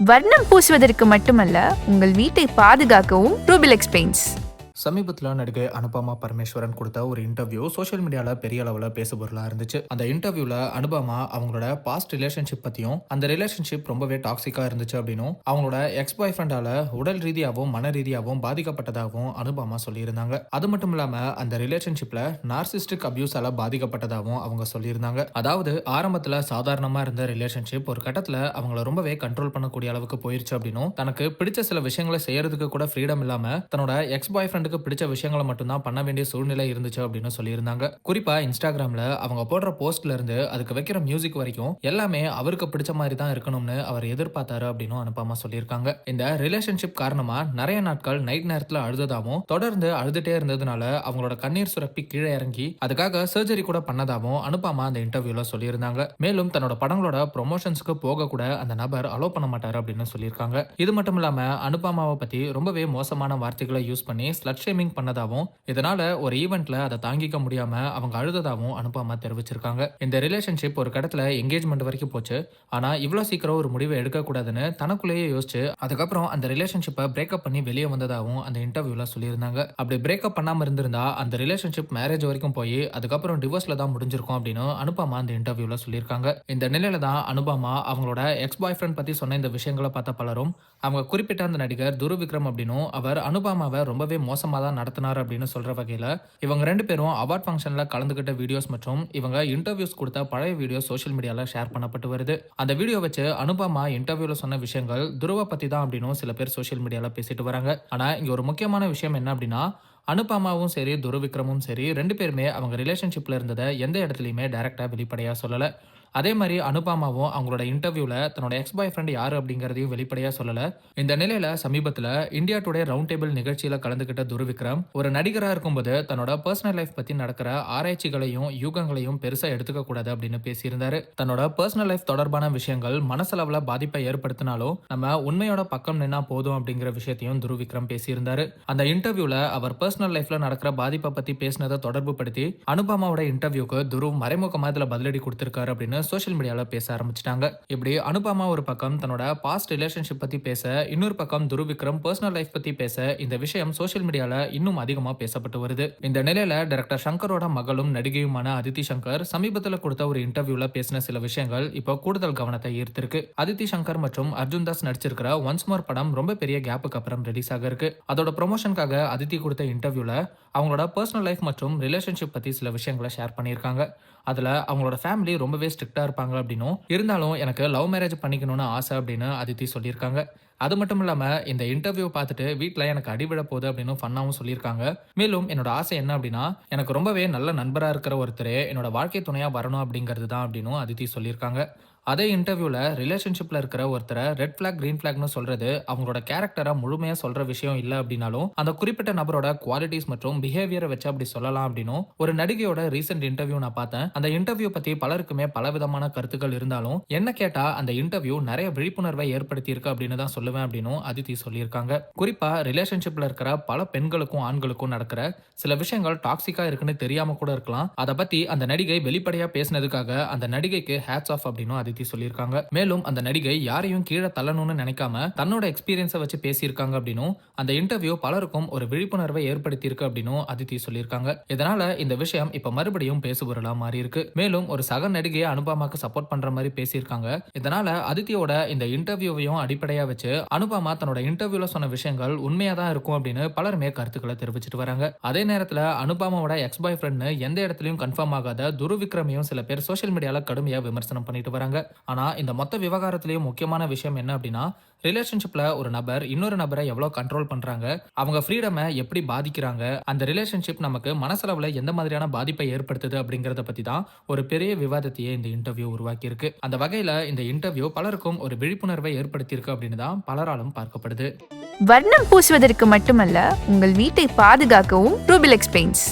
வர்ணம் பூசுவதற்கு மட்டுமல்ல, உங்கள் வீட்டை பாதுகாக்கவும் ரூபிலெக்ஸ் பெயிண்ட்ஸ். சமீபத்தில் நடிகை அனுபமா பரமேஸ்வரன் கொடுத்த ஒரு இன்டர்வியூ சோஷியல் மீடியாவில் பெரிய அளவில் பேசுபொருளாக இருந்துச்சு. அந்த இன்டர்வியூவில் அனுபமா அவங்களோட பாஸ்ட் ரிலேஷன்ஷிப் பற்றியும் அந்த ரிலேஷன்ஷிப் ரொம்பவே டாக்ஸிக்காக இருந்துச்சு அப்படின்னும் அவங்களோட எக்ஸ் பாய் ஃப்ரெண்டால உடல் ரீதியாகவும் மன ரீதியாகவும் பாதிக்கப்பட்டதாகவும் அனுபமா சொல்லியிருந்தாங்க. அது மட்டும் இல்லாமல் அந்த ரிலேஷன்ஷிப்பில் நார்சிஸ்டிக் அபியூஸால பாதிக்கப்பட்டதாகவும் அவங்க சொல்லியிருந்தாங்க. அதாவது ஆரம்பத்தில் சாதாரணமாக இருந்த ரிலேஷன்ஷிப் ஒரு கட்டத்தில் அவங்கள ரொம்பவே கண்ட்ரோல் பண்ணக்கூடிய அளவுக்கு போயிருச்சு அப்படின்னும், தனக்கு பிடிச்ச சில விஷயங்களை செய்யறதுக்கு கூட ஃப்ரீடம் இல்லாமல் தன்னோட எக்ஸ் பாய் ஃப்ரெண்ட் பிடிச்ச விஷயங்களை மட்டும்தான் பண்ண வேண்டிய சூழ்நிலை இருந்துச்சு அப்படின்னு சொல்லியிருந்தாங்க. குறிப்பா இன்ஸ்டாகிராம்ல அவங்க போடுற போஸ்ட்ல இருந்து அதுக்கு வைக்கிற மியூசிக் வரைக்கும் எல்லாமே அவருக்கு பிடிச்ச மாதிரி தான் இருக்கணும்னு அவர் எதிர்பார்த்தாரு அப்படின்னு அனுபமா சொல்லியிருக்காங்க. இந்த ரிலேஷன்ஷிப் காரணமா நிறைய நாட்கள் நைட் நேரத்துல அழுததாவும் தொடர்ந்து அழுதுட்டே இருந்ததுனால அவங்களோட கண்ணீர் சுரப்பி கீழே இறங்கி அதுக்காக சர்ஜரி கூட பண்ணதாவும் அனுபமா அந்த இன்டர்வியூல சொல்லியிருந்தாங்க. மேலும் தன்னோட படங்களோட ப்ரொமோஷன்ஸ்க்கு போக கூட அந்த நபர் அலோ பண்ண மாட்டாரு அப்படின்னு சொல்லியிருக்காங்க. இது மட்டும் இல்லாம அனுபமாவை பத்தி ரொம்பவே மோசமான வார்த்தைகளை யூஸ் பண்ணி ஸ்லட் ஷேமிங் பண்ணதாவும் இதனால ஒரு ஈவென்ட்ல அதை தாங்கிக்க முடியாம அவங்க அழுததாவும் அனுபமா தெரிவிச்சிருக்காங்க. இந்த ரிலேஷன்ஷிப் ஒரு கடத்துல என்கேஜ்மெண்ட் வரைக்கும் போச்சு. ஆனா இவ்வளவு சீக்கிரம் ஒரு முடிவை எடுக்க கூடாதுன்னு தனக்குள்ளேயே யோசிச்சு அதுக்கப்புறம் அந்த ரிலேஷன்ஷிப்பை பிரேக்கப் பண்ணி வெளியே வந்ததாகவும் அந்த இன்டர்வியூல சொல்லியிருந்தாங்க. அப்படி பிரேக்கப் பண்ணாம இருந்திருந்தா அந்த ரிலேஷன்ஷிப் மேரேஜ் வரைக்கும் போய் அதுக்கப்புறம் டிவோர்ஸ்ல தான் முடிஞ்சிருக்கும் அப்படின்னு அனுபமா அந்த இன்டர்வியூல சொல்லியிருக்காங்க. இந்த நிலையில தான் அனுபமா அவங்களோட எக்ஸ் பாய் ஃப்ரெண்ட் பத்தி சொன்ன இந்த விஷயங்களை பார்த்த பலரும் அவங்க குறிப்பிட்ட அந்த நடிகர் துரு விக்ரம் அப்படின்னும் அவர் அனுபமாவை ரொம்பவே மோசமா தான் நடத்தினார் அப்படின்னு சொல்ற வகையில இவங்க ரெண்டு பேரும் அவார்ட் ஃபங்க்ஷன்ல கலந்துகிட்ட வீடியோஸ் மற்றும் இவங்க இன்டர்வியூஸ் கொடுத்த பழைய வீடியோ சோஷியல் மீடியால ஷேர் பண்ணப்பட்டு வருது. அந்த வீடியோ வச்சு அனுபமா இன்டர்வியூல சொன்ன விஷயங்கள் துருவ பத்தி தான் அப்படின்னு சில பேர் சோஷியல் மீடியால பேசிட்டு வராங்க. ஆனா இங்க ஒரு முக்கியமான விஷயம் என்ன அப்படின்னா, அனுபமாவும் சரி துருவிக்ரமும் சரி ரெண்டு பேருமே அவங்க ரிலேஷன்ஷிப்ல இருந்ததை எந்த இடத்துலயுமே டைரக்டா வெளிப்படையா சொல்லல. அதே மாதிரி அனுபமாவும் அவங்களோட இன்டர்வியூல தன்னோட எக்ஸ் பாய் ஃப்ரெண்ட் யாரு அப்படிங்கறதையும் வெளிப்படையா சொல்லல. இந்த நிலையில சமீபத்துல இந்தியா டுடே ரவுண்ட் டேபிள் நிகழ்ச்சியில கலந்துகிட்ட துருவிக்ரம் ஒரு நடிகரா இருக்கும்போது தன்னோட பர்சனல் லைஃப் பத்தி நடக்கிற ஆராய்ச்சிகளையும் யூகங்களையும் பெருசா எடுத்துக்க கூடாது அப்படின்னு பேசியிருந்தாரு. தன்னோட பர்சனல் லைஃப் தொடர்பான விஷயங்கள் மனசளவுல பாதிப்பை ஏற்படுத்தினாலும் நம்ம உண்மையோட பக்கம் நின்னா போதும் அப்படிங்கிற விஷயத்தையும் துருவிக்ரம் பேசியிருந்தாரு. அந்த இன்டர்வியூல அவர் பர்சனல் லைஃப்ல நடக்கிற பாதிப்பை பத்தி பேசினதை தொடர்பு படுத்தி அனுபமாவோட இன்டர்வியூக்கு துரு மறைமுகமா இதுல பதிலடி கொடுத்திருக்காரு அப்படின்னு சோஷியல் மீடியால பேச ஆரம்பிச்சிட்டாங்க. இப்படி அனுபமா ஒரு பக்கம் தன்னோட பாஸ்ட் ரிலேஷன்ஷிப் பத்தி பேச, இன்னொரு பக்கம் துருவிக்ரம் பர்சனல் லைஃப் பத்தி பேச இந்த விஷயம் சோஷியல் மீடியால இன்னும் அதிகமா பேசப்பட்டு வருது. இந்த நிலையில டைரக்டர் சங்கரோட மகளும் நடிகையுமான அதித்தி சங்கர் சமீபத்தில் கொடுத்த ஒரு இன்டர்வியூல பேசின சில விஷயங்கள் இப்போ கூடுதல் கவனத்தை ஈர்த்திருக்கு. அதித்தி சங்கர் மற்றும் அர்ஜுன் தாஸ் நடிச்சிருக்கிற ஒன்ஸ் மோர் படம் ரொம்ப பெரிய கேப்புக்கு அப்புறம் ரிலீஸ் ஆக இருக்கு. அதோட ப்ரொமோஷனுக்காக அதித்தி கொடுத்த இன்டர்வியூல அவங்களோட பர்சனல் லைஃப் மற்றும் ரிலேஷன்ஷிப் பத்தி சில விஷயங்களை ஷேர் பண்ணியிருக்காங்க. அதுல அவங்களோட ஃபேமிலி ரொம்பவே ஸ்ட்ரிக்டா இருப்பாங்க அப்படின்னும், இருந்தாலும் எனக்கு லவ் மேரேஜ் பண்ணிக்கணும்னு ஆசை அப்படின்னு அதித்தி சொல்லியிருக்காங்க. அது மட்டும் இல்லாம இந்த இன்டர்வியூ பார்த்துட்டு வீட்டுல எனக்கு அடிவிட போகுது அப்படின்னு ஃபன்னாவும் சொல்லியிருக்காங்க. மேலும் என்னோட ஆசை என்ன அப்படின்னா, எனக்கு ரொம்பவே நல்ல நண்பரா இருக்கிற ஒருத்தர் என்னோட வாழ்க்கை துணையா வரணும் அப்படிங்கிறது தான் அப்படின்னு அதித்தி சொல்லியிருக்காங்க. அதே இன்டர்வியூல ரிலேஷன்ஷிப்ல இருக்கிற ஒருத்தரை ரெட் பிளாக் கிரீன் பிளாக்னு சொல்றது அவங்களோட கேரக்டரா முழுமையா சொல்ற விஷயம் இல்ல அப்படின்னாலும் அந்த குறிப்பிட்ட நபரோட குவாலிட்டிஸ் மற்றும் பிஹேவியரை வச்சு அப்படி சொல்லலாம் அப்படின்னும் ஒரு நடிகையோட ரீசெண்ட் இன்டர்வியூ நான் பார்த்தேன். அந்த இன்டர்வியூ பத்தி பலருக்குமே பலவிதமான கருத்துக்கள் இருந்தாலும் என்ன கேட்டா அந்த இன்டர்வியூ நிறைய விழிப்புணர்வை ஏற்படுத்தி இருக்கு அப்படின்னு தான் சொல்லுவேன் அப்படின்னு அதித்தி சொல்லியிருக்காங்க. குறிப்பா ரிலேஷன்ஷிப்ல இருக்கிற பல பெண்களுக்கும் ஆண்களுக்கும் நடக்கிற சில விஷயங்கள் டாக்ஸிக்கா இருக்குன்னு தெரியாம கூட இருக்கலாம். அதை பத்தி அந்த நடிகை வெளிப்படையா பேசினதுக்காக அந்த நடிகைக்கு ஹேட்ஸ் ஆஃப் அப்படின்னு அதித்தி சொல்லியிருக்காங்க. மேலும் அந்த நடிகை யாரையும் கீழே தள்ளணும்னு நினைக்காம தன்னோட எக்ஸ்பீரியன்ஸை வச்சு பேசியிருக்காங்க அப்படின்னும் அந்த இன்டர்வியூ பலருக்கும் ஒரு விழிப்புணர்வை ஏற்படுத்தி இருக்கு அப்படின்னும் அதித்தி சொல்லியிருக்காங்க. இதனால இந்த விஷயம் இப்ப மறுபடியும் பேசுபொருளா மாறி இருக்கு. மேலும் ஒரு சக நடிகையை அனுபமாக்கு சப்போர்ட் பண்ற மாதிரி பேசியிருக்காங்க. இதனால அதித்தியோட இந்த இன்டர்வியூவையும் அடிப்படையா வச்சு அனுபமா தன்னோட இன்டர்வியூல சொன்ன விஷயங்கள் உண்மையா தான் இருக்கும் அப்படின்னு பலருமே கருத்துக்களை தெரிவிச்சிட்டு வராங்க. அதே நேரத்துல அனுபமாவோட எக்ஸ் பாய் ஃப்ரெண்ட் எந்த இடத்துலயும் கன்ஃபார்ம் ஆகாத துருவிக்ரமையும் சில பேர் சோஷியல் மீடியால கடுமையா விமர்சனம் பண்ணிட்டு வராங்க. ஆனா இந்த மொத்த விவகாரத்திலேயும் முக்கியமான விஷயம் என்ன அப்படின்னா, ரிலேஷன்ஷிப்ல ஒரு நபர் இன்னொரு நபரை எவ்வளவு கண்ட்ரோல் பண்றாங்க, அவங்க ஃப்ரீடமை எப்படி பாதிக்கிறாங்க, அந்த ரிலேஷன்ஷிப் நமக்கு மனசளவுல எந்த மாதிரியான பாதிப்பை ஏற்படுத்துது அப்படிங்கறத பத்தி தான் ஒரு பெரிய விவாதத்தையே இந்த இன்டர்வியூ உருவாக்கி இருக்கு. அந்த வகையில இந்த இன்டர்வியூ பலருக்கும் ஒரு விழிப்புணர்வை ஏற்படுத்தி இருக்கு அப்படின்னு தான் பலராலும் பார்க்கப்படுது. வர்ணம் பூசுவதற்கு மட்டுமல்ல, உங்கள் வீட்டை பாதுகாக்கவும் ரூபிலெக்ஸ் பெயிண்ட்ஸ்.